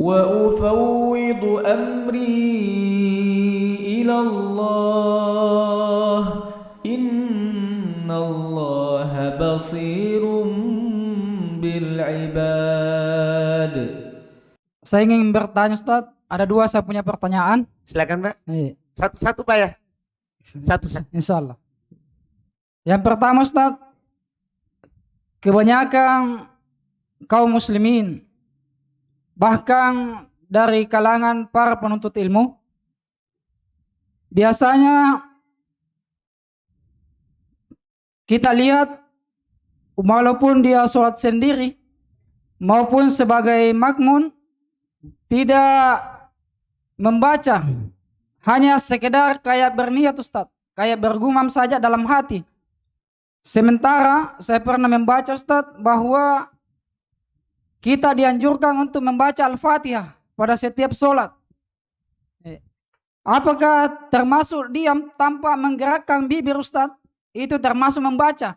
وأفوض أمري إلى الله إن الله بصير بالعباد. Saya ingin bertanya Ustaz, ada dua saya punya pertanyaan. Silakan Pak. Iya. Satu-satu Pak ya. Satu-satu. Insyaallah. Yang pertama Ustaz, kebanyakan kaum muslimin bahkan dari kalangan para penuntut ilmu biasanya kita lihat walaupun dia sholat sendiri maupun sebagai makmun tidak membaca, hanya sekedar kayak berniat Ustaz, kayak bergumam saja dalam hati. Sementara saya pernah membaca Ustaz bahwa kita dianjurkan untuk membaca Al-Fatihah pada setiap sholat. Apakah termasuk diam tanpa menggerakkan bibir Ustaz? Itu termasuk membaca.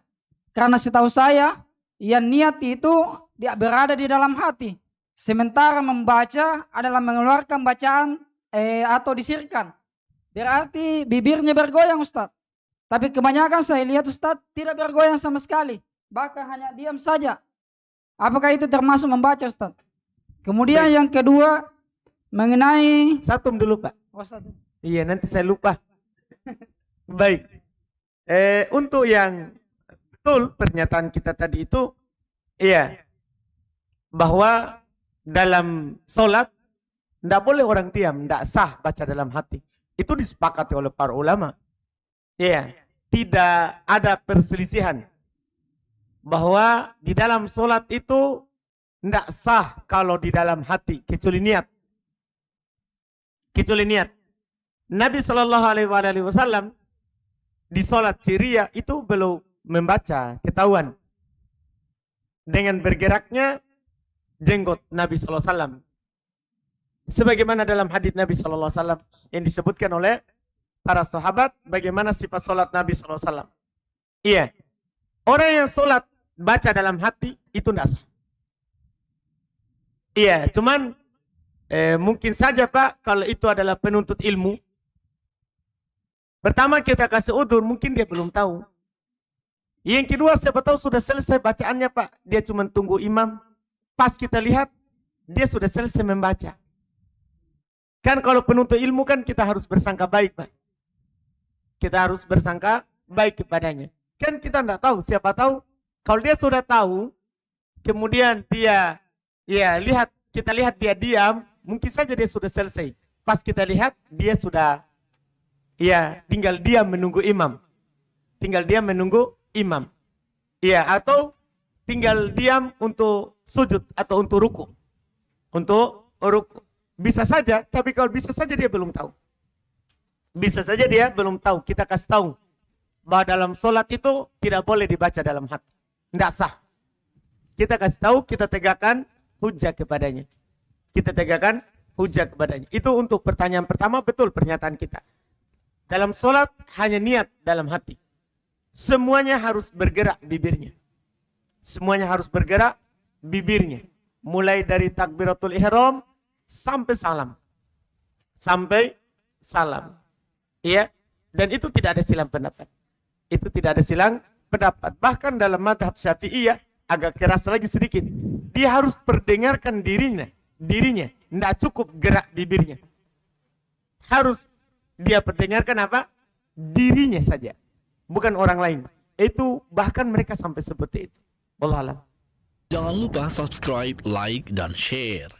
Karena setahu saya yang niat itu dia berada di dalam hati. Sementara membaca adalah mengeluarkan bacaan atau disirkan. Berarti bibirnya bergoyang Ustaz. Tapi kebanyakan saya lihat Ustaz tidak bergoyang sama sekali. Bahkan hanya diam saja. Apakah itu termasuk membaca Ustaz? Kemudian yang kedua mengenai Satu dulu Pak. Iya nanti saya lupa. Baik. Untuk yang betul pernyataan kita tadi itu, iya, bahwa dalam sholat tidak boleh orang diam, tidak sah baca dalam hati. Itu disepakati oleh para ulama. Iya, tidak ada perselisihan bahwa di dalam sholat itu tidak sah kalau di dalam hati kecuali niat. Kecuali niat. Nabi Shallallahu Alaihi Wasallam di sholat Syria itu belum membaca, ketahuan dengan bergeraknya jenggot Nabi Sallallahu Alaihi Wasallam. Sebagaimana dalam hadis Nabi Sallallahu Alaihi Wasallam yang disebutkan oleh para sahabat, bagaimana sifat sholat Nabi Sallallahu Alaihi Wasallam. Iya, orang yang sholat baca dalam hati itu tidak sah. Iya, cuman mungkin saja Pak kalau itu adalah penuntut ilmu. Pertama kita kasih udzur, mungkin dia belum tahu. Yang kedua siapa tahu sudah selesai bacaannya Pak, dia cuma tunggu imam. Pas kita lihat dia sudah selesai membaca. Kan kalau penuntut ilmu kan kita harus bersangka baik Pak. Kita harus bersangka baik kepadanya. Kan kita tidak tahu, siapa tahu kalau dia sudah tahu, kemudian dia kita lihat dia diam, mungkin saja dia sudah selesai. Pas kita lihat dia sudah tinggal diam menunggu imam. Tinggal diam menunggu imam. Iya, atau tinggal diam untuk sujud atau untuk ruku. Untuk ruku. Bisa saja, tapi kalau bisa saja dia belum tahu. Bisa saja dia belum tahu. Kita kasih tahu bahwa dalam sholat itu tidak boleh dibaca dalam hati. Tidak sah. Kita kasih tahu, kita tegakkan hujah kepadanya. Kita tegakkan hujah kepadanya. Itu untuk pertanyaan pertama, betul pernyataan kita. Dalam sholat hanya niat dalam hati. Semuanya harus bergerak bibirnya. Semuanya harus bergerak bibirnya. Mulai dari takbiratul ihram sampai salam. Sampai salam. Iya, dan itu tidak ada silang pendapat. Itu tidak ada silang pendapat. Bahkan dalam mazhab Syafi'iyah agak keras lagi sedikit. Dia harus perdengarkan dirinya. Tidak cukup gerak bibirnya. Harus dia perdengarkan apa? Dirinya saja. Bukan orang lain. Itu bahkan mereka sampai seperti itu. Wallahu a'lam. Jangan lupa subscribe, like, dan share.